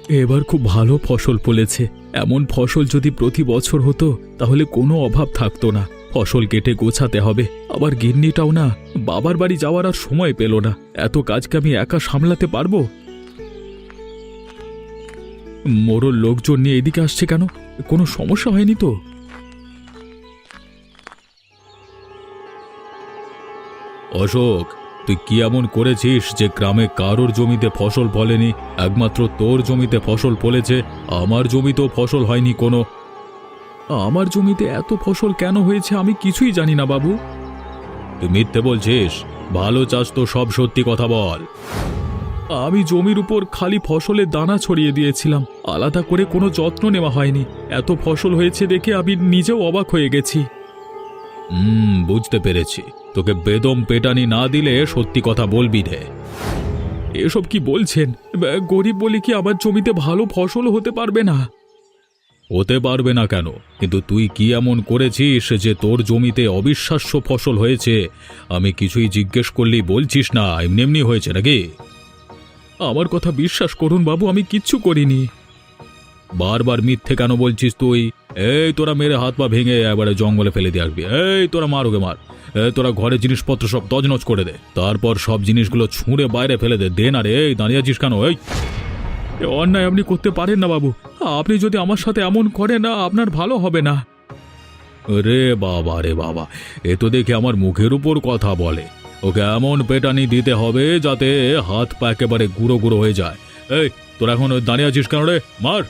এবার খুব ভালো ফসল ফলেছে। এমন ফসল যদি প্রতি বছর হতো তাহলে কোনো অভাব থাকতো না। ফসল কেটে গোছাতে হবে, আবার গিন্নিটাও না বাবার বাড়ি যাওয়ার আর সময় পেল না। এত কাজকে আমি একা সামলাতে পারবো? মোড়ল লোকজন নিয়ে এদিকে আসছে কেন? কোনো সমস্যা হয়নি তো? অশোক, তুই কি এমন করেছিস যে গ্রামে কারোর জমিতে ফসল ফলেনি, একমাত্র তোর জমিতে ফসল ফলেছে? আমার জমিতেও ফসল হয়নি কোনো। আমার জমিতে এত ফসল কেন হয়েছে আমি কিছুই জানি না বাবু। তুই মিথ্যে বলছিস। ভালো চাস তো সব সত্যি কথা বল। আমি জমির উপর খালি ফসলের দানা ছড়িয়ে দিয়েছিলাম, আলাদা করে কোনো যত্ন নেওয়া হয়নি। এত ফসল হয়েছে দেখে আমি নিজেও অবাক হয়ে গেছি। বুঝতে পেরেছি। তোকে বেদম পেটানি না দিলে সত্যি কথা বলবি রে। এসব কি বলছেন? গরিব বলে কি আমার জমিতে ভালো ফসল হতে পারবে না? হতে পারবে না কেন? কিন্তু তুই কি এমন করেছিস যে তোর জমিতে অবিশ্বাস্য ফসল হয়েছে? আমি কিছুই জিজ্ঞেস করলেই বলছিস না এমনি এমনি হয়েছে নাকি? আমার কথা বিশ্বাস করুন বাবু, আমি কিচ্ছু করিনি। বারবার মিথ্যে কেন বলছিস তুই? এই তোরা মেরে হাত পা ভেঙে এবারে জঙ্গলে ফেলে দিয়ে আসবি। এই তোরা মার ওকে মার। তোরা ঘরের জিনিসপত্র সব তছনছ করে দে, তারপর সব জিনিসগুলো ছুঁড়ে বাইরে ফেলে দে না রে। এই দাঁড়িয়ে আছিস কেন? এই অন্যায় আপনি করতে পারেন না বাবু। আপনি যদি আমার সাথে এমন করেন না, আপনার ভালো হবে না। রে বাবা রে বাবা, এ তো দেখে আমার মুখের উপর কথা বলে। ওকে এমন পেটানি দিতে হবে যাতে হাত পা একেবারে গুঁড়ো গুঁড়ো হয়ে যায়। এই তোরা এখন দাঁড়িয়ে আছিস কেন রে? মার।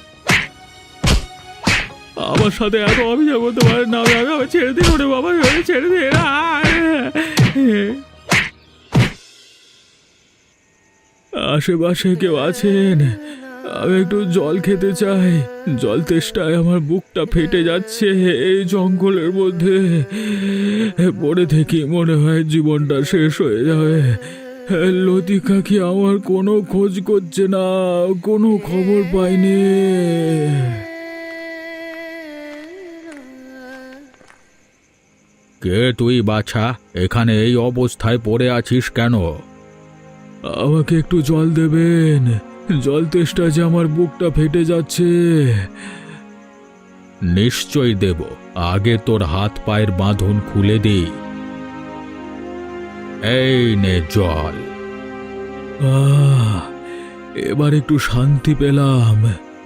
আমার সাথে এত অভিযোগ করতে পারেন না। আমি ছেড়ে দিন ওরে বাবা, ছেড়ে দিন। আশেপাশে কেউ আছেন? আমি একটু জল খেতে চাই। জল তেষ্টায় আমার বুকটা ফেটে যাচ্ছে। এই জঙ্গলের মধ্যে পড়ে থেকে মনে হয় জীবনটা শেষ হয়ে যাবে। লতিকা কি আমার কোনো খোঁজ করছে না? কোনো খবর পাইনি। কে তুই বাছা? এখানে এই অবস্থায় পড়ে আছিস কেন? আমাকে একটু জল দেবেন। জল তেষ্টা যে আমার বুকটা ফেটে যাচ্ছে। নিশ্চয়ই দেব, আগে তোর হাত পায়ের বাঁধন খুলে দে। এই নে জল। এবার একটু শান্তি পেলাম,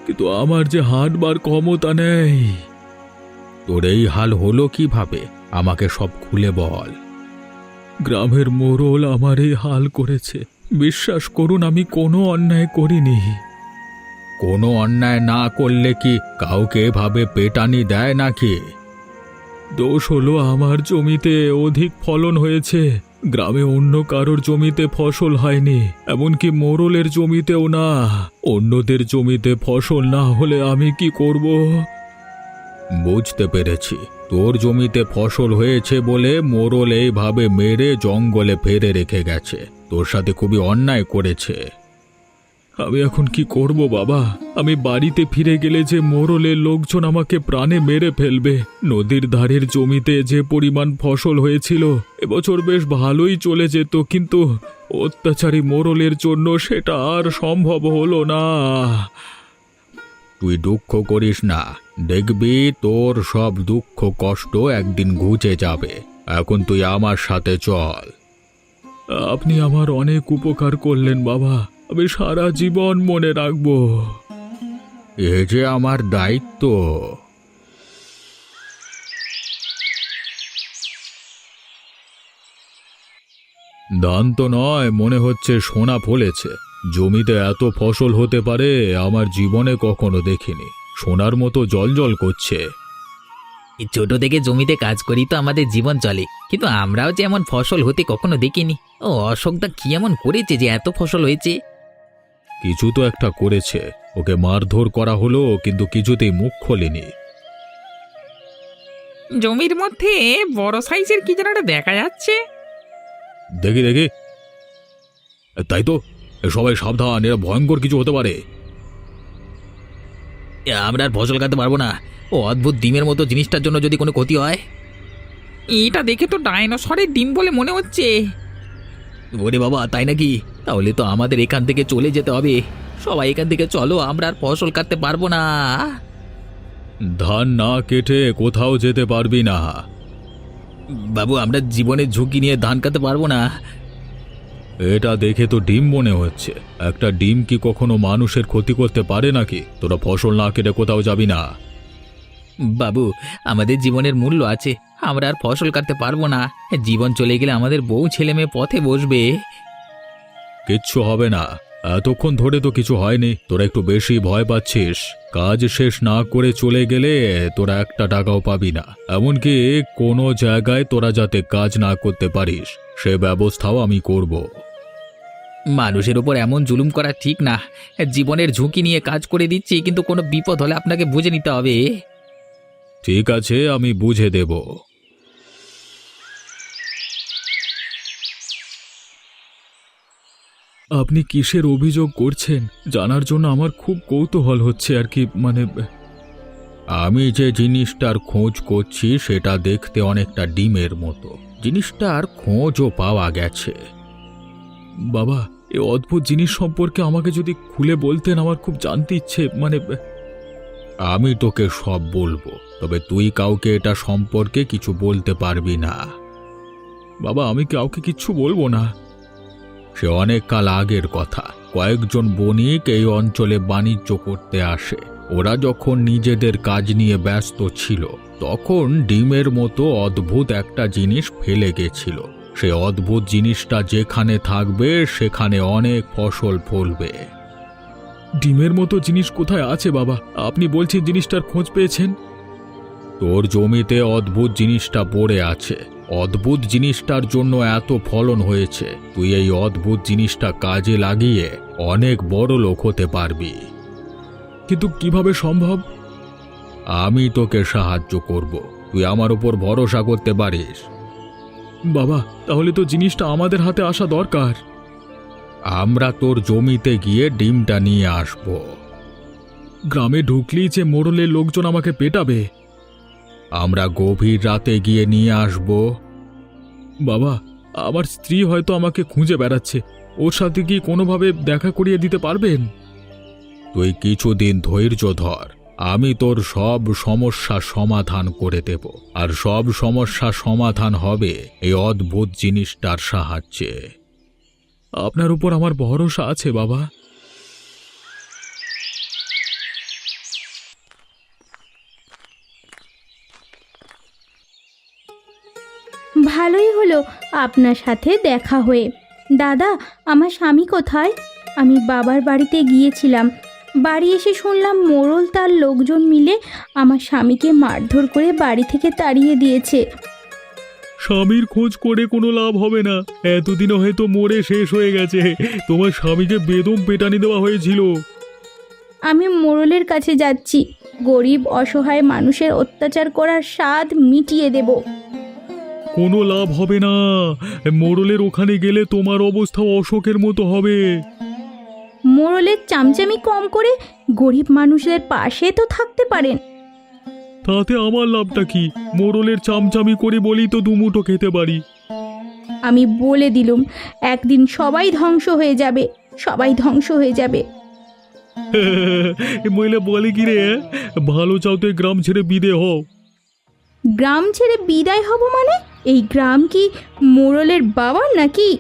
কিন্তু আমার যে হাঁটবার ক্ষমতা নেই। তোর এই হাল হলো কিভাবে? আমাকে সব খুলে বল। গ্রামের মোড়ল আমার এই হাল করেছে। বিশ্বাস করুন আমি কোনো অন্যায় করিনি। কোনো অন্যায় না করলে কি কাউকে এভাবে পেটানি দেয় নাকি? দোষ হলো আমার জমিতে অধিক ফলন হয়েছে, গ্রামে অন্য কারোর জমিতে ফসল হয়নি, এমনকি মোড়লের জমিতেও না। অন্যদের জমিতে ফসল না হলে আমি কি করব? বুঝতে পেরেছি, তোর জমিতে ফসল হয়েছে বলে মোড়ল এইভাবে মেরে জঙ্গলে ফেলে রেখে গেছে। তোর সাথে খুবই অন্যায় করেছে। আমি এখন কি করব বাবা? আমি বাড়িতে ফিরে গেলে যে মোড়লের লোকজন আমাকে প্রাণে মেরে ফেলবে। নদীর ধারের জমিতে যে পরিমাণ ফসল হয়েছিল এবছর বেশ ভালোই চলে যেত, কিন্তু অত্যাচারী মোড়লের জন্য সেটা আর সম্ভব হলো না। তুই দুঃখ করিস না, দেখবি তোর সব দুঃখ কষ্ট একদিন ঘুচে যাবে। এখন তুই আমার সাথে চল। আপনি আমার অনেক উপকার করলেন বাবা, আমি সারা জীবন মনে রাখব। এ যে আমার দায়িত্ব। ধান তো নয়, মনে হচ্ছে সোনা ফলেছে। জমিতে এত ফসল হতে পারে আমার জীবনে কখনো দেখিনি। সোনার মতো জলজল করছে। এই ছোট থেকে জমিতে কাজ করি তো আমাদের জীবন চলে, কিন্তু আমরাও যে এমন ফসল হতে কখনো দেখিনি। ও অশোকদা কি এমন করেছে যে এত ফসল হয়েছে? কিছু তো একটা করেছে। ওকে মারধর করা হলো, কিন্তু কিছুতেই মুখ খোলেনি। জমির মধ্যে বড় সাইজের কি যেন একটা দেখা যাচ্ছে। দেখি দেখি। তাই তো, সবাই সাবধান, এরা ভয়ঙ্কর কিছু হতে পারে। আমরা আর ফসল কাটতে পারবো না। ও অদ্ভুত ডিমের মতো জিনিসটার জন্য যদি কোনো ক্ষতি হয়। এটা দেখে তো ডাইনোসরের ডিম বলে মনে হচ্ছে। ওরে বাবা, তাই নাকি? তাহলে তো আমাদের এখান থেকে চলে যেতে হবে। সবাই এখান থেকে চলো, আমরা আর ফসল কাটতে পারবো না। ধান না কেটে কোথাও যেতে পারবি না। বাবু, আমরা জীবনের ঝুঁকি নিয়ে ধান কাটতে পারবো না। এটা দেখে তো ডিম মনে হচ্ছে। একটা ডিম কি কখনো মানুষের ক্ষতি করতে পারে নাকি? তোরা ফসল না কেটে কোথাও যাবি না। বাবু, আমাদের জীবনের মূল্য আছে, আমরা আর ফসল কাটতে পারবো না। জীবন চলে গেলে আমাদের বউ ছেলে মেয়ে পথে বসবে। কিচ্ছু হবে না। এতক্ষণ ধরে তো কিছু হয়নি, তোরা একটু বেশি ভয় পাচ্ছিস। কাজ শেষ না করে চলে গেলে তোরা একটা টাকাও পাবি না। এমনকি কোনো জায়গায় তোরা যাতে কাজ না করতে পারিস সে ব্যবস্থাও আমি করব। মানুষের উপর এমন জুলুম করা ঠিক না। জীবনের ঝুঁকি নিয়ে কাজ করে দিচ্ছি, কিন্তু কোনো বিপদ হলে আপনাকে বুঝে নিতে হবে। ঠিক আছে, আমি বুঝে দেব। আপনি কিসের অভিযোগ করছেন জানার জন্য আমার খুব কৌতূহল হচ্ছে আর কি। আমি যে জিনিসটার খোঁজ করছি সেটা দেখতে অনেকটা ডিমের মতো। জিনিসটার খোঁজও পাওয়া গেছে। বাবা, এই অদ্ভুত জিনিস সম্পর্কে আমাকে যদি খুলে বলতেন, আমার খুব জানতে ইচ্ছে। আমি তোকে সব বলবো, তবে তুই কাউকে এটা সম্পর্কে কিছু বলতে পারবি না। বাবা, আমি কাউকে কিচ্ছু বলবো না। সে অনেক কাল আগের কথা। কয়েকজন বণিক এই অঞ্চলে বাণিজ্য করতে আসে। ওরা যখন নিজেদের কাজ নিয়ে ব্যস্ত ছিল তখন ডিমের মতো অদ্ভুত একটা জিনিস ফেলে গেছিল। সে অদ্ভুত জিনিসটা যেখানে থাকবে সেখানে অনেক ফসল ফলবে। ডিমের মতো জিনিস কোথায় আছে বাবা? আপনি বলছেন জিনিসটার খোঁজ পেয়েছেন? তোর জমিতে অদ্ভুত জিনিসটা পড়ে আছে। অদ্ভুত জিনিসটার জন্য এত ফলন হয়েছে। তুই এই অদ্ভুত জিনিসটা কাজে লাগিয়ে অনেক বড় লোক হতে পারবি। কিন্তু কিভাবে সম্ভব? আমি তোকে সাহায্য করব, তুই আমার উপর ভরসা করতে পারিস। বাবা, তাহলে তো জিনিসটা আমাদের হাতে আসা দরকার। আমরা তোর জমিতে গিয়ে ডিমটা নিয়ে আসব। গ্রামে ঢুকলেই যে মোড়লের লোকজন আমাকে পেটাবে। আমরা গভীর রাতে গিয়ে নিয়ে আসব। বাবা, আমার স্ত্রী হয়তো আমাকে খুঁজে বেড়াচ্ছে। ওর সাথে কি কোনোভাবে দেখা করিয়ে দিতে পারবেন? তুই কিছুদিন ধৈর্য ধর, আমি তোর সব সমস্যা সমাধান করে দেব। আর সব সমস্যা সমাধান হবে এই অদ্ভুত জিনিসটার সাহায্যে। আপনার উপর আমার ভরসা আছে বাবা। ভালোই হলো আপনার সাথে দেখা হয়ে। দাদা, আমার স্বামী কোথায়? আমি বাবার বাড়িতে গিয়েছিলাম। বাড়ি এসে শুনলাম মোড়ল তার লোকজন মিলে আমার স্বামীকে মারধর করে বাড়ি থেকে তাড়িয়ে দিয়েছে। স্বামীর খোঁজ করে কোনো লাভ হবে না। এতদিনে হয়তো মরে শেষ হয়ে গেছে। তোমার স্বামীকে বেদম পেটানি দেওয়া হয়েছিল। আমি মোড়লের কাছে যাচ্ছি। গরিব অসহায় মানুষের অত্যাচার করার স্বাদ মিটিয়ে দেব। কোনো লাভ হবে না। মোড়লের ওখানে গেলে তোমার অবস্থা অশোকের মতো হবে। মোড়লের চামচামি কম করে গরিব মানুষদের পাশে তো থাকতে পারেন। তাতে আমার লাভটা কি? মোড়লের চামচামি করে বলি তো দুমুটো খেতে পারি। আমি বলে দিলুম, একদিন সবাই ধ্বংস হয়ে যাবে, সবাই ধ্বংস হয়ে যাবে। মহিলা বলে কি রে, ভালো চাও তো গ্রাম ছেড়ে বিদে হও। গ্রাম ছেড়ে বিদায় হব মানে? এই গ্রাম কি মোড়লের বাবার নাকি?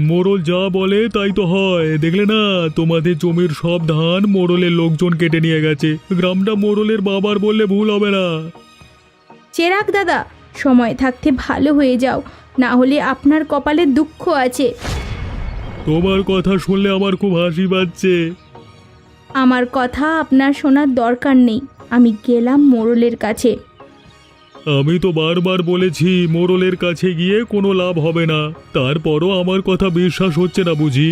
মোড়ল যা বলে তাই তো হয়। দেখলে না, তোমাদের জমির সব ধান মোড়লের লোকজন কেটে নিয়ে গেছে। গ্রামটা মোড়লের বাবার বললে ভুল হবে না। চেরাগ দাদা, সময় থাকতে ভালো হয়ে যাও, না হলে আপনার কপালে দুঃখ আছে। তোমার কথা শুনলে আমার খুব হাসি পাচ্ছে। আমার কথা আপনার শোনার দরকার নেই। আমি গেলাম মোড়লের কাছে। আমি তো বারবার বলেছি মোড়লের কাছে গিয়ে কোনো লাভ হবে না, তারপরও আমার কথা বিশ্বাস হচ্ছে না বুঝি।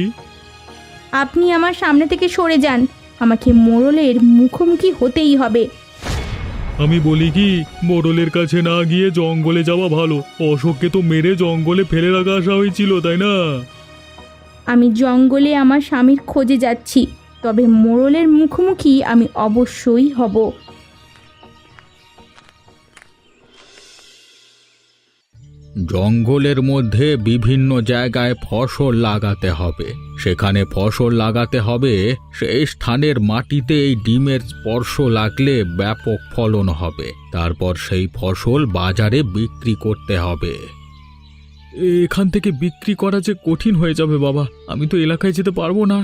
আপনি আমার সামনে থেকে সরে যান, আমাকে মোড়লের মুখোমুখি হতেই হবে। আমি বলি কি, মোড়লের কাছে না গিয়ে জঙ্গলে যাওয়া ভালো। অশোককে তো মেরে জঙ্গলে ফেলে রাখা আসা হয়েছিল, তাই না? আমি জঙ্গলে আমার স্বামীর খোঁজে যাচ্ছি, তবে মোড়লের মুখোমুখি আমি অবশ্যই হব। জঙ্গলের মধ্যে বিভিন্ন জায়গায় ফসল লাগাতে হবে। সেখানে ফসল লাগাতে হবে সেই স্থানের মাটিতে এই ডিমের স্পর্শ লাগলে ব্যাপক ফলন হবে। তারপর সেই ফসল বাজারে বিক্রি করতে হবে। এখান থেকে বিক্রি করা যে কঠিন হয়ে যাবে বাবা, আমি তো এলাকায় যেতে পারবো না।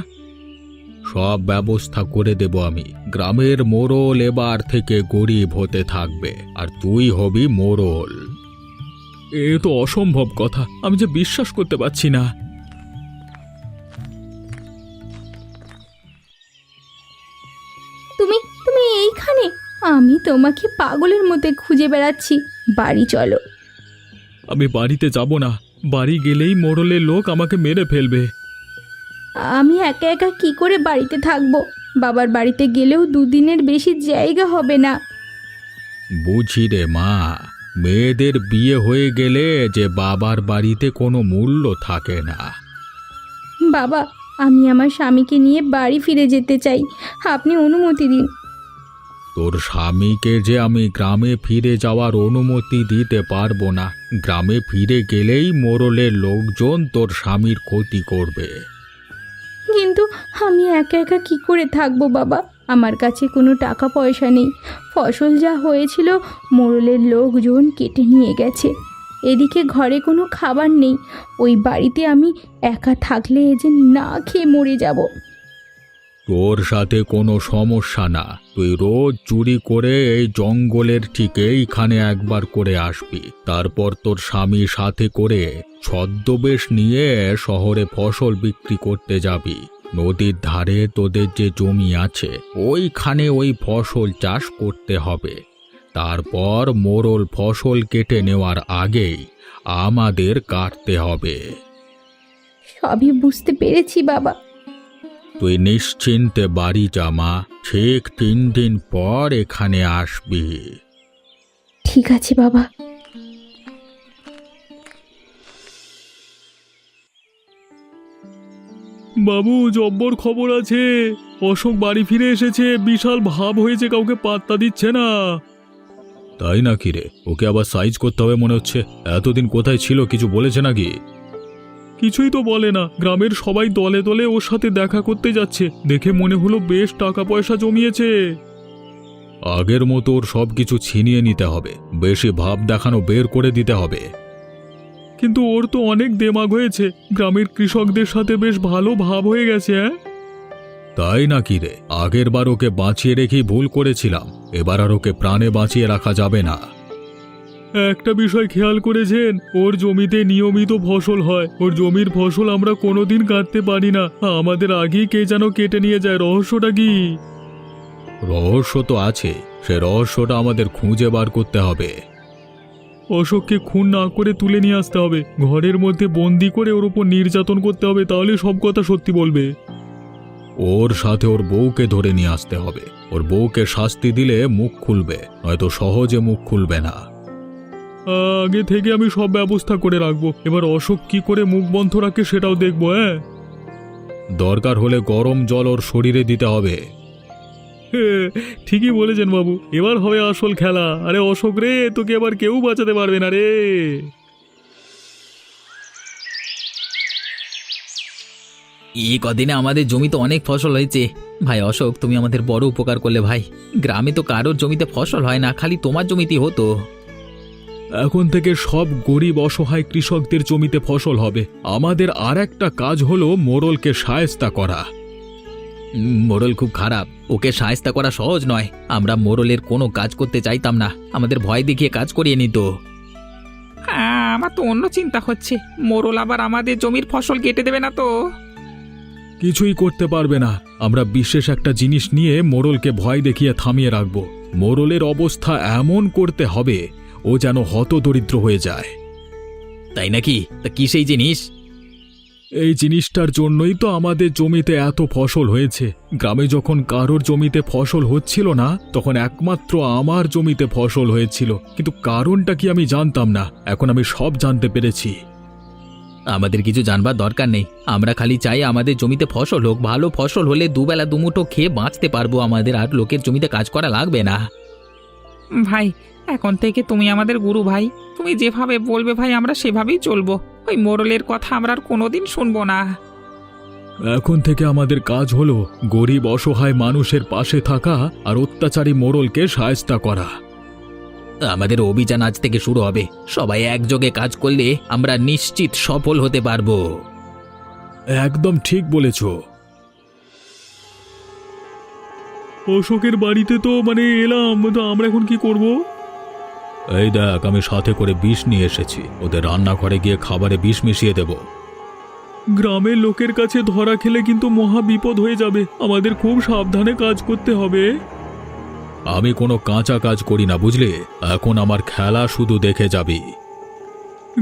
সব ব্যবস্থা করে দেব আমি। গ্রামের মোড়ল এবার থেকে গরিব হতে থাকবে, আর তুই হবি মোড়ল। এ তো অসম্ভব কথা, আমি যে বিশ্বাস করতে পারছি না। তুমি তুমি এইখানে? আমি তোমাকে পাগলের মতো খুঁজে বেড়াচ্ছি। বাড়ি চলো। আমি বাড়িতে যাব না, বাড়ি গেলেই মোড়লের লোক আমাকে মেরে ফেলবে। আমি একা একা কি করে বাড়িতে থাকবো? বাবার বাড়িতে গেলেও দুদিনের বেশি জায়গা হবে না। বুঝি রে মা, মেয়েদের বিয়ে হয়ে গেলে যে বাবার বাড়িতে কোনো মূল্য থাকে না। বাবা, আমি আমার স্বামীকে নিয়ে বাড়ি ফিরে যেতে চাই, আপনি অনুমতি দিন। তোর স্বামীকে যে আমি গ্রামে ফিরে যাওয়ার অনুমতি দিতে পারবো না। গ্রামে ফিরে গেলেই মোড়লের লোকজন তোর স্বামীর ক্ষতি করবে। কিন্তু আমি একা একা কি করে থাকবো বাবা? আমার কাছে কোনো টাকা পয়সা নেই। ফসল যা হয়েছিল মোড়লের লোকজন কেটে নিয়ে গেছে। এদিকে ঘরে কোনো খাবার নেই। ওই বাড়িতে আমি একা থাকলে যে না খেয়ে মরে যাব। তোর সাথে কোনো সমস্যা না, তুই রোজ চুরি করে এই জঙ্গলের ঠিক এইখানে একবার করে আসবি। তারপর তোর স্বামী সাথে করে ছদ্মবেশ নিয়ে শহরে ফসল বিক্রি করতে যাবি। নদীর ধারে তোদের যে জমি আছে ওইখানে ওই ফসল চাষ করতে হবে। তারপর মোড়ল ফসল কেটে নেওয়ার আগেই আমাদের কাটতে হবে। সবই বুঝতে পেরেছি বাবা। তুই নিশ্চিন্তে বাড়ি যা মা, ঠিক 3 দিন পর এখানে আসবি। ঠিক আছে বাবা। বাবু, জব্বর খবর আছে। অশোক বাড়ি ফিরে এসেছে। বিশাল ভাব হয়েছে, কাউকে পাত্তা দিচ্ছে না। তাই নাকি রে? ওকে আবার সাইজ করতে হবে মনে হচ্ছে। এতদিন কোথায় ছিল, কিছু বলেছে নাকি? কিছুই তো বলে না। গ্রামের সবাই দলে দলে ওর সাথে দেখা করতে যাচ্ছে, দেখে মনে হলো বেশ টাকা পয়সা জমিয়েছে। আগের মতো ওর সবকিছু ছিনিয়ে নিতে হবে, বেশি ভাব দেখানো বের করে দিতে হবে। কিন্তু ওর তো অনেক দেমাগ হয়েছে, গ্রামের কৃষকদের সাথে বেশ ভালো ভাব হয়ে গেছে। তাই নাকি রে? আগের বার ওকে বাঁচিয়ে রেখেই ভুল করেছিলাম, এবার আর ওকে প্রাণে বাঁচিয়ে রাখা যাবে না। একটা বিষয় খেয়াল করেছেন, ওর জমিতে নিয়মিত ফসল হয়। ওর জমির ফসল আমরা কোনোদিন কাটতে পারি না, আমাদের আগেই কে যেন কেটে নিয়ে যায়। রহস্যটা কি? রহস্য তো আছে, সে রহস্যটা আমাদের খুঁজে বার করতে হবে। অশোককে খুন না করে তুলে নিয়ে আসতে হবে, ঘরের মধ্যে বন্দি করে ওর উপর নির্যাতন করতে হবে, তাহলে সব কথা সত্যি বলবে। ওর সাথে ওর বউকে ধরে নিয়ে আসতে হবে। ওর বউকে শাস্তি দিলে মুখ খুলবে, নয়তো সহজে মুখ খুলবে না। আগে থেকে আমি সব ব্যবস্থা করে রাখবো, এবার অশোক কি করে মুখ বন্ধ রাখে সেটাও দেখবো। দরকার হলে গরম জল ওর শরীরে দিতে হবে। ঠিকই বলেছেন বাবু, এবার হবে আসল খেলা। আরে অশোক রে, তোকে এবার কেউ বাঁচাতে পারবে না রে। এই কদিনে আমাদের জমিতে অনেক ফসল হয়েছে। ভাই অশোক, তুমি আমাদের বড় উপকার করলে ভাই। গ্রামে তো কারোর জমিতে ফসল হয় না, খালি তোমার জমিতেই হতো। এখন থেকে সব গরিব অসহায় কৃষকদের জমিতে ফসল হবে। আমাদের আর একটা কাজ হলো মোড়লকে শায়েস্তা করা। মোড়ল খুব খারাপ, ওকে শায়েস্তা করা সহজ নয়। আমরা মোড়লের কোনো কাজ করতে চাইতাম না, আমাদের ভয় দেখিয়ে কাজ করিয়ে নিত। হ্যাঁ, আমার তো অন্য চিন্তা হচ্ছে, মোড়ল আবার আমাদের জমির ফসল কেটে দেবে না তো? কিছুই করতে পারবে না। আমরা বিশেষ একটা জিনিস নিয়ে মোড়লকে ভয় দেখিয়ে থামিয়ে রাখব। মোড়লের অবস্থা এমন করতে হবে ও যেন হতদরিদ্র হয়ে যায়। তাই নাকি? তা কি সেই জিনিস? এই জিনিসটার জন্যই তো আমাদের জমিতে এত ফসল হয়েছে। গ্রামে যখন কারোর জমিতে ফসল হচ্ছিল না, তখন একমাত্র আমার জমিতে ফসল হয়েছিল। কিন্তু কারণটা কি আমি জানতাম না, এখন আমি সব জানতে পেরেছি। আমাদের কিছু জানবার দরকার নেই, আমরা খালি চাই আমাদের জমিতে ফসল হোক। ভালো ফসল হলে দুবেলা দুমুঠো খেয়ে বাঁচতে পারবো, আমাদের আর লোকের জমিতে কাজ করা লাগবে না। ভাই, এখন থেকে তুমি আমাদের গুরু ভাই। তুমি যেভাবে বলবে ভাই আমরা সেভাবেই চলবো। ওই মোড়লের কথা আমরা আর কোনোদিন শুনবো না। এখন থেকে আমাদের কাজ হলো গরিব অসহায় মানুষের পাশে থাকা আর অত্যাচারী মোড়লকে শায়েস্তা করা। আমাদের অভিযান আজ থেকে শুরু হবে। সবাই একযোগে কাজ করলে আমরা নিশ্চিত সফল হতে পারবো। একদম ঠিক বলেছ। অশোকের বাড়িতে তো এলাম, তো আমরা এখন কি করব? এই দেখ, আমি সাথে করে বিষ নিয়ে এসেছি। ওদের রান্নাঘরে গিয়ে খাবারে বিষ মিশিয়ে দেব। গ্রামের লোকের কাছে ধরা খেলে কিন্তু মহা বিপদ হয়ে যাবে। আমাদের খুব সাবধানে কাজ করতে হবে। আমি কোনো কাঁচা কাজ করি না, বুঝলি? এখন আমার খেলা শুধু দেখে যাবি।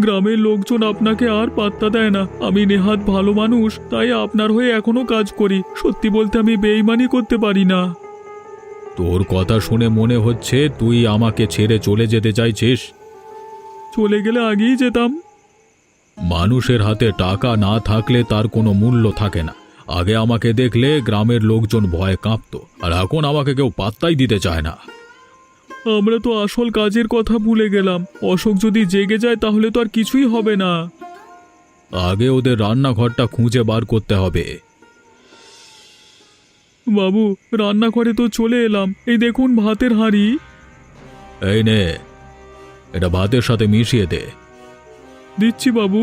গ্রামের লোকজন আপনাকে আর পাত্তা দেয় না। আমি নেহাত ভালো মানুষ, তাই আপনার হয়ে এখনো কাজ করি। সত্যি বলতে আমি বেইমানি করতে পারি না। তোর কথা শুনে মনে হচ্ছে তুই আমাকে ছেড়ে চলে যেতে চাইছিস। চলে গেলে আগেই যেতাম। মানুষের হাতে টাকা না থাকলে তার কোনো মূল্য থাকে না। আগে আমাকে দেখলে গ্রামের লোকজন ভয়ে কাঁপতো, আর এখন আমাকে কেউ পাত্তাই দিতে চায় না। আমরা তো আসল কাজের কথা ভুলে গেলাম। অশোক যদি জেগে যায় তাহলে তো আর কিছুই হবে না। আগে ওদের রান্নাঘরটা খুঁজে বার করতে হবে। বাবু, রান্নাঘরে তো চলে এলাম। এই দেখুন ভাতের হাঁড়ি। এই নে, এটা ভাতের সাথে মিশিয়ে দে। দিচ্ছি বাবু।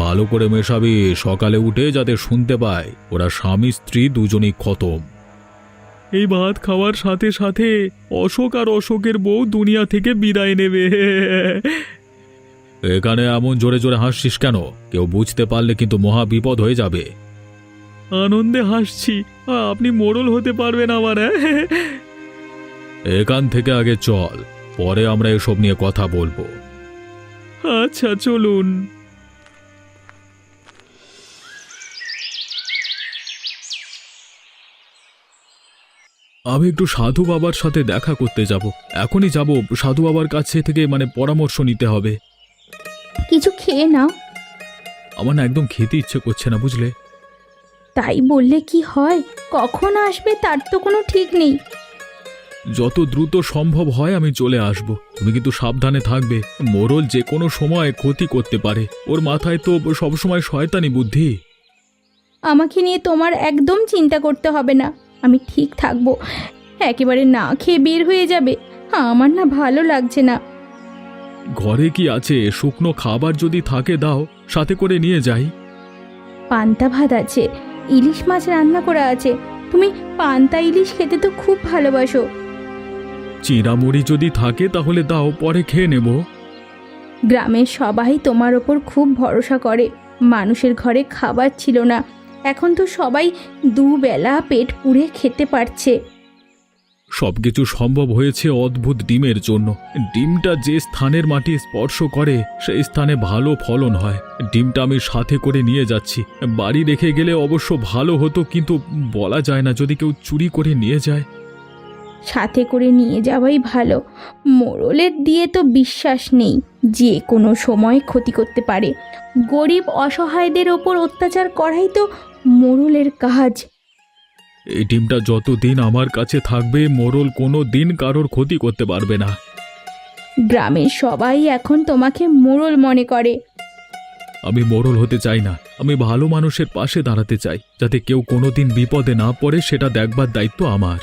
ভালো করে মেশাবি, সকালে উঠে যাতে শুনতে পায় ওরা স্বামী স্ত্রী দুজনেই খতম। এই ভাত খাওয়ার সাথে সাথে অশোক আর অশোকের বউ দুনিয়া থেকে বিদায় নেবে। এখানে এমন জোরে জোরে হাসছিস কেন? কেউ বুঝতে পারলে কিন্তু মহা বিপদ হয়ে যাবে। আনন্দে হাসছি, আপনি মোড়ল হতে পারবেন আমার। এখান থেকে আগে চল, পরে আমরা এসব নিয়ে কথা বলবো। আচ্ছা, চলুন। আমি একটু সাধু বাবার সাথে দেখা করতে যাব। এখনই যাব। সাধু বাবার কাছে থেকে পরামর্শ নিতে হবে। কিছু খেয়ে নাও। আমার না একদম খেতে ইচ্ছে করছে না, বুঝলে? তাই বললে কি হয়? কখন আসবে তার তো কোনো ঠিক নেই। যত দ্রুত সম্ভব হয় আমি চলে আসব। তুমি কিন্তু সাবধানে থাকবে। মোড়ল যে কোনো সময় ক্ষতি করতে পারে। ওর মাথায় তো সবসময় শয়তানি বুদ্ধি। আমাকে নিয়ে তোমার একদম চিন্তা করতে হবে না। আমি ঠিক থাকবো। একেবারে না খেয়ে বের হয়ে যাবে। আমার না ভালো লাগছে না। ঘরে কি আছে? শুকনো খাবার যদি থাকে দাও, সাথে করে নিয়ে যাই। পান্তা ভাত আছে, ইলিশ মাছ রান্না করা আছে। তুমি পান্তা ইলিশ খেতে তো খুব ভালোবাসো। চিঁড়ামুড়ি যদি থাকে তাহলে দাও, পরে খেয়ে নেব। গ্রামের সবাই তোমার ওপর খুব ভরসা করে। মানুষের ঘরে খাবার ছিল না, এখন তো সবাই দুবেলা পেট পুড়ে খেতে পারছে। সবকিছু সম্ভব হয়েছে অদ্ভুত ডিমের জন্য। ডিমটা যে স্থানের মাটি স্পর্শ করে সেই স্থানে ভালো ফলন হয়। ডিমটা আমি সাথে করে নিয়ে যাচ্ছি। বাড়ি রেখে গেলে অবশ্য ভালো হতো, কিন্তু বলা যায় না, যদি কেউ চুরি করে নিয়ে যায়। সাথে করে নিয়ে যাওয়াই ভালো। মোড়লের দিয়ে তো বিশ্বাস নেই, যে কোনো সময় ক্ষতি করতে পারে। গরিব অসহায়দের ওপর অত্যাচার করাই তো মোড়লের কাজ। এই ডিমটা যতদিন আমার কাছে থাকবে মোড়ল কোনো দিন কারোর ক্ষতি করতে পারবে না। গ্রামের সবাই এখন তোমাকে মোড়ল মনে করে। আমি মোড়ল হতে চাই না। আমি ভালো মানুষের পাশে দাঁড়াতে চাই, যাতে কেউ কোনোদিন বিপদে না পড়ে, সেটা দেখবার দায়িত্ব আমার।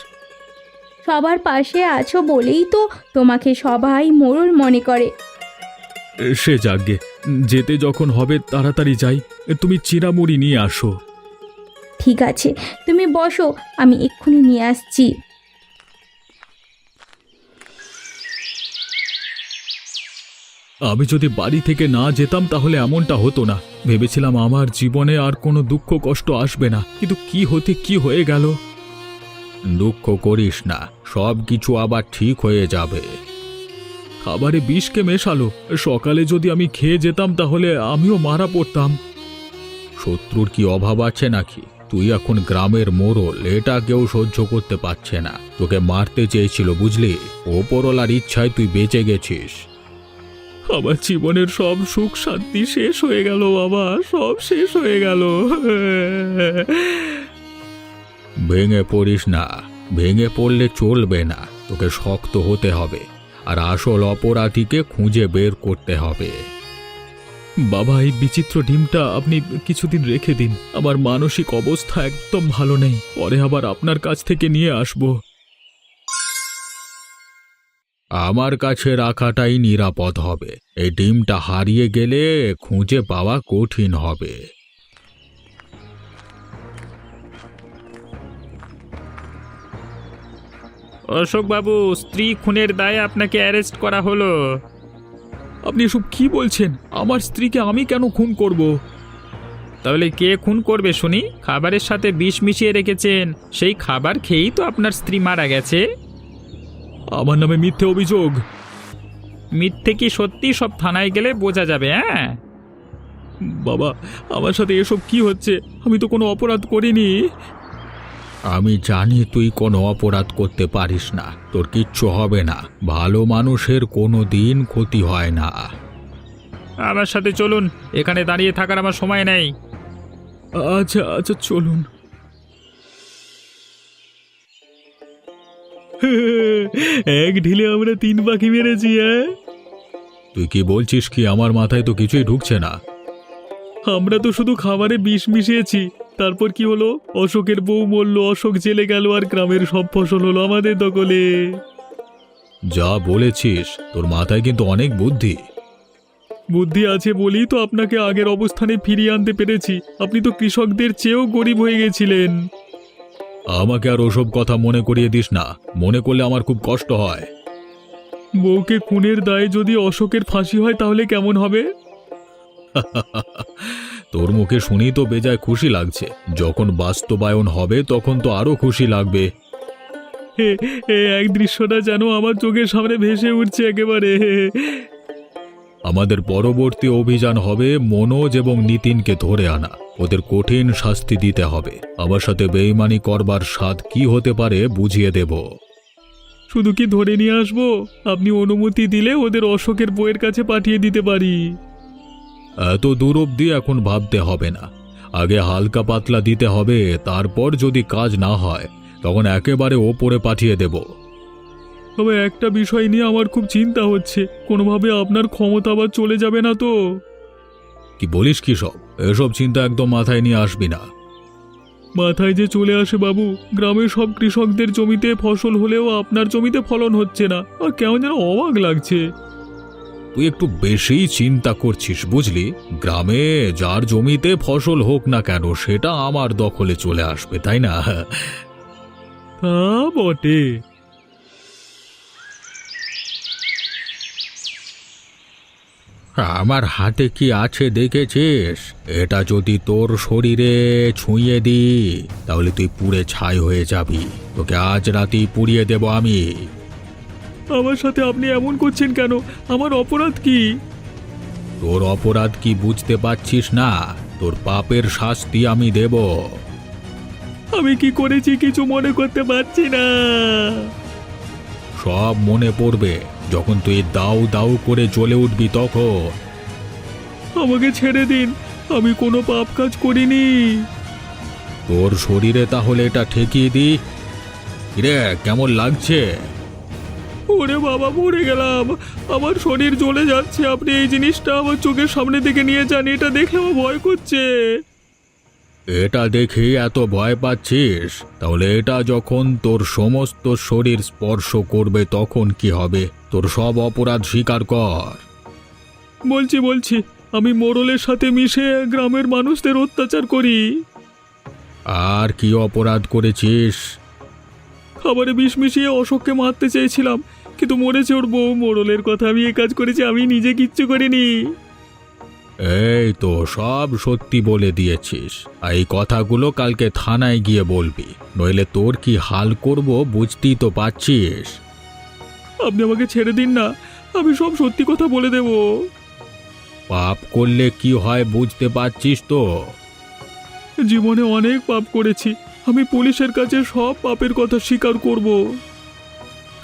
সবার পাশে আছো বলেই তো তোমাকে সবাই মোড়ল মনে করে। সে যাগ্গে, যেতে যখন হবে তাড়াতাড়ি যাই। তুমি চিঁড়ামুড়ি নিয়ে আসো। ঠিক আছে, তুমি বসো, আমি এক্ষুনি নিয়ে আসছি। আমি যদি বাড়ি থেকে না যেতাম তাহলে এমনটা হতো না। ভেবেছিলাম আমার জীবনে আর কোনো দুঃখ কষ্ট আসবে না, কিন্তু কি হতে কি হয়ে গেল। দুঃখ করিস না, সব কিছু আবার ঠিক হয়ে যাবে। খাবারে বিষকে মেশালো। সকালে যদি আমি খেয়ে যেতাম তাহলে আমিও মারা পড়তাম। শত্রুর কি অভাব আছে নাকি? তুই এখন গ্রামের মোড়ল, এটা কেউ সহ্য করতে পারছে না। তোকে মারতে চেয়েছিল, বুঝলি? ওপরওয়ালার ইচ্ছায় তুই বেঁচে গেছিস। আমার জীবনের সব সুখ শান্তি শেষ হয়ে গেল বাবা, সব শেষ হয়ে গেল। ভেঙে পড়িস না, ভেঙে পড়লে চলবে না, তোকে শক্ত হতে হবে আর আসল অপরাধীকে খুঁজে বের করতে হবে। বাবা, এই বিচিত্র ডিমটা আপনি কিছুদিন রেখে দিন। আমার মানসিক অবস্থা একদম ভালো নেই, পরে আবার আপনার কাছ থেকে নিয়ে আসব। আমার কাছে রাখাটাই নিরাপদ হবে। এই ডিমটা হারিয়ে গেলে খুঁজে পাওয়া কঠিন হবে। অশোক বাবু, স্ত্রী খুনের দায়ে আপনাকে অ্যারেস্ট করা হলো। আপনি এসব কি বলছেন? আমার স্ত্রীকে আমি কেন খুন করব? তাহলে কে খুন করবে শুনি? খাবারের সাথে বিষ মিশিয়ে রেখেছেন, সেই খাবার খেয়েই তো আপনার স্ত্রী মারা গেছে। আমার নামে মিথ্যে অভিযোগ। মিথ্যে কি সত্যি সব থানায় গেলে বোঝা যাবে। হ্যাঁ, বাবা, আমার সাথে এসব কি হচ্ছে? আমি তো কোনো অপরাধ করিনি। আমি জানি তুই কোনো অপরাধ করতে পারিস না, তোর কিচ্ছু হবে না। ভালো মানুষের কোনো দিন ক্ষতি হয় না। আমার সাথে চলুন, এখানে দাঁড়িয়ে থাকার আমার সময় নেই। আচ্ছা আচ্ছা, চলুন। এক ঢিলে আমরা 3 পাখি মেরেছি। তুই কি বলছিস? কি আমার মাথায় তো কিছুই ঢুকছে না। আমরা তো শুধু খাবারে বিষ মিশিয়েছি। তারপর কি হলো? অশোকের বউ মরল, অশোক জেলে গেল, আর গ্রামের সব ফসল হলো আমাদের দখলে। যা বলেছিস, তোর মাথায় কিন্তু অনেক বুদ্ধি। বুদ্ধি আছে বলেই তো আপনাকে আগের অবস্থানে ফিরিয়ে আনতে পেরেছি। আপনি তো কৃষকদের চেয়েও গরিব হয়ে গেছিলেন। আমাকে আর ওসব কথা মনে করিয়ে দিস না, মনে করলে আমার খুব কষ্ট হয়। বউকে খুনের দায়ে যদি অশোকের ফাঁসি হয় তাহলে কেমন হবে? তোর মুখে শুনি তো বেজায় খুশি লাগছে। যখন বাস্তবায়ন হবে তখন তো আরো খুশি লাগবে। এক দৃশ্যটা যেন আমার চোখের সামনে ভেসে উঠছে একেবারে। আমাদের পরবর্তী অভিযান হবে মনোজ এবং নিতিনকে ধরে আনা। ওদের কঠিন শাস্তি দিতে হবে। আমার সাথে বেইমানি করবার স্বাদ কি হতে পারে বুঝিয়ে দেব। শুধু কি ধরে নিয়ে আসবো? আপনি অনুমতি দিলে ওদের অশোকের বইয়ের কাছে পাঠিয়ে দিতে পারি। এত দূর অবধি এখন ভাবতে হবে না। আগে হালকা পাতলা দিতে হবে, তারপর যদি কাজ না হয় তখন একেবারে ওপরে পাঠিয়ে দেব। তবে একটা বিষয় নিয়ে আমার খুব চিন্তা হচ্ছে, কোনোভাবে আপনার ক্ষমতা আবার চলে যাবে না তো? কি বলিস কি সব? এসব চিন্তা একদম মাথায় নিয়ে আসবি না। মাথায় যে চলে আসে বাবু, গ্রামের সব কৃষকদের জমিতে ফসল হলেও আপনার জমিতে ফলন হচ্ছে না, আর কেমন যেন অবাক লাগছে। তুই একটু বেশি চিন্তা করছিস বুঝলি। গ্রামে যার জমিতে ফসল হোক না কেন সেটা আমার দখলে চলে আসবে, তাই না? তা বটে। আমার হাতে কি আছে দেখেছিস? এটা যদি তোর শরীরে ছুঁয়ে দিই তাহলে তুই পুড়ে ছাই হয়ে যাবি। তোকে আজ রাতেই পুড়িয়ে দেব আমি। আমার সাথে আপনি এমন করছেন কেন? আমার অপরাধ কি? তোর অপরাধ কি বুঝতে পারছিস না? তোর পাপের শাস্তি আমি দেব। আমি কি করেছি কিছু মনে করতে পারছি না। সব মনে পড়বে যখন তুই দাউ দাউ করে জ্বলে উঠবি তখন। আমাকে ছেড়ে দিন, আমি কোনো পাপ কাজ করিনি। তোর শরীরে তাহলে এটা ঠেকিয়ে দি। রে, কেমন লাগছে? ওরে বাবা, মরে গেলাম। আমার শরীর জ্বলে যাচ্ছে। আপনি এই জিনিসটা আমার চোখের সামনে থেকে নিয়ে যান, এটা দেখে আমার ভয় করছে। এটা দেখে এত ভয় পাচ্ছিস? তাহলে এটা যখন তোর সমস্ত শরীর স্পর্শ করবে তখন কি হবে? তোর সব অপরাধ স্বীকার কর। বলছি আমি মোড়লের সাথে মিশে গ্রামের মানুষদের অত্যাচার করি। আর কি অপরাধ করেছিস? খাবারে বিষ মিশিয়ে অশোককে মারতে চেয়েছিলাম, কিন্তু মরেছে ওর বউ। মোড়লের কথা আমি এই কাজ করেছি, আমি নিজে কিচ্ছু করিনি। এই তো সব সত্যি বলে দিয়েছিস। এই কথাগুলো কালকে থানায় গিয়ে বলবি, নইলে তোর কি হাল করব বুঝতেই তো পারছিস। আপনি আমাকে ছেড়ে দিন না, আমি সব সত্যি কথা বলে দেব। পাপ করলে কি হয় বুঝতে পারছিস তো? জীবনে অনেক পাপ করেছি, আমি পুলিশের কাছে সব পাপের কথা স্বীকার করব।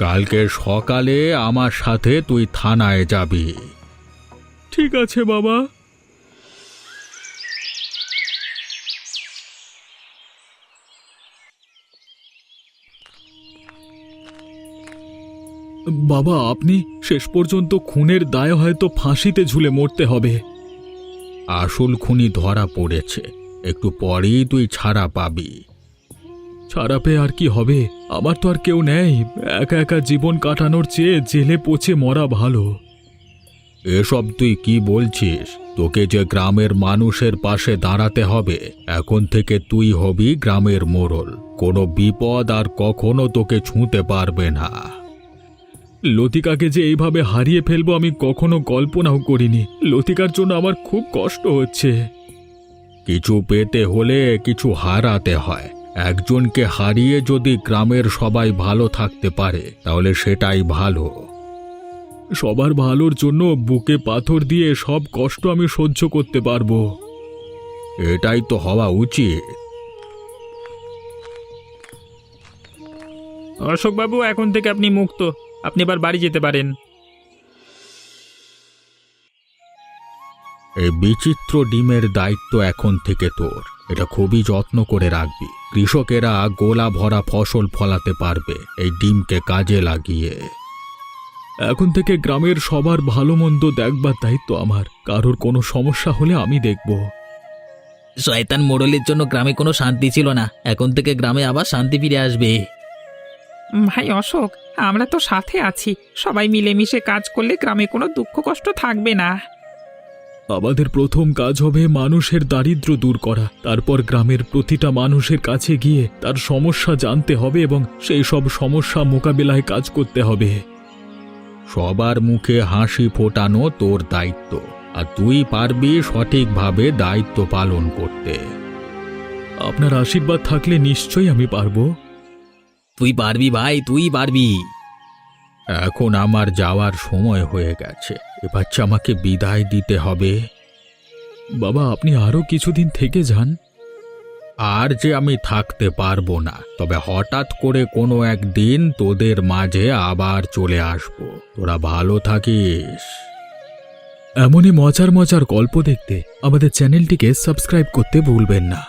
কালকে সকালে আমার সাথে তুই থানায় যাবি। ঠিক আছে বাবা। বাবা, আপনি শেষ পর্যন্ত খুনের দায় হয়তো ফাঁসিতে ঝুলে মরতে হবে। আসল খুনি ধরা পড়েছে, একটু পরেই তুই ছাড়া পাবি। ছাড়া পেয়ে আর কি হবে? আমার তো আর কেউ নেই। একা একা জীবন কাটানোর চেয়ে জেলে পচে মরা ভালো। এসব তুই কি বলছিস? তোকে যে গ্রামের মানুষের পাশে দাঁড়াতে হবে। এখন থেকে তুই হবি গ্রামের মোড়ল। কোনো বিপদ আর কখনো তোকে ছুঁতে পারবে না। লতিকাকে যে এইভাবে হারিয়ে ফেলবো আমি কখনো কল্পনাও করিনি। লতিকার জন্য আমার খুব কষ্ট হচ্ছে। কিছু পেতে হলে কিছু হারাতে হয়। একজনকে হারিয়ে যদি গ্রামের সবাই ভালো থাকতে পারে তাহলে সেটাই ভালো। সবার ভালোর জন্য বুকে পাথর দিয়ে সব কষ্ট আমি সহ্য করতে পারবো। এটাই তো হওয়া উচিত। অশোকবাবু, এখন থেকে আপনি মুক্ত। আপনি এবার বাড়ি যেতে পারেন। এই বিচিত্র ডিমের দায়িত্ব এখন থেকে তোর। এটা খুবই যত্ন করে রাখবি। কৃষকেরা গোলা ভরা ফসল ফলাতে পারবে এই ডিমকে কাজে লাগিয়ে। এখন থেকে গ্রামের সবার ভালো মন্দ দেখবার দায়িত্ব আমার। কারোর কোনো সমস্যা হলে আমি দেখব। শয়তান মোড়লের জন্য গ্রামে কোনো শান্তি ছিল না, এখন থেকে গ্রামে আবার শান্তি ফিরে আসবে। ভাই অশোক, আমরা তো সাথে আছি। সবাই মিলেমিশে কাজ করলে গ্রামে কোনো দুঃখ কষ্ট থাকবে না। আমাদের প্রথম কাজ হবে মানুষের দারিদ্র্য দূর করা। তারপর গ্রামের প্রতিটা মানুষের কাছে গিয়ে তার সমস্যা জানতে হবে এবং সেই সব সমস্যা মোকাবিলায় কাজ করতে হবে। সবার মুখে হাসি ফোটানো তোর দায়িত্ব, আর তুই পারবি সঠিকভাবে দায়িত্ব পালন করতে। আপনার আশীর্বাদ থাকলে নিশ্চয়ই আমি পারবো। তুই পারবি ভাই, তুই পারবি। এখন আমার যাওয়ার সময় হয়ে গেছে। এবার আমাকে বিদায় দিতে হবে। বাবা, আপনি আরো কিছুদিন থেকে যান। আর যে আমি থাকতে পারবো না, তবে হঠাৎ করে কোনো একদিন তোদের মাঝে আবার চলে আসবো। তোরা ভালো থাকিস। এমনই মজার মজার গল্প দেখতে আমাদের চ্যানেলটিকে সাবস্ক্রাইব করতে ভুলবেন না।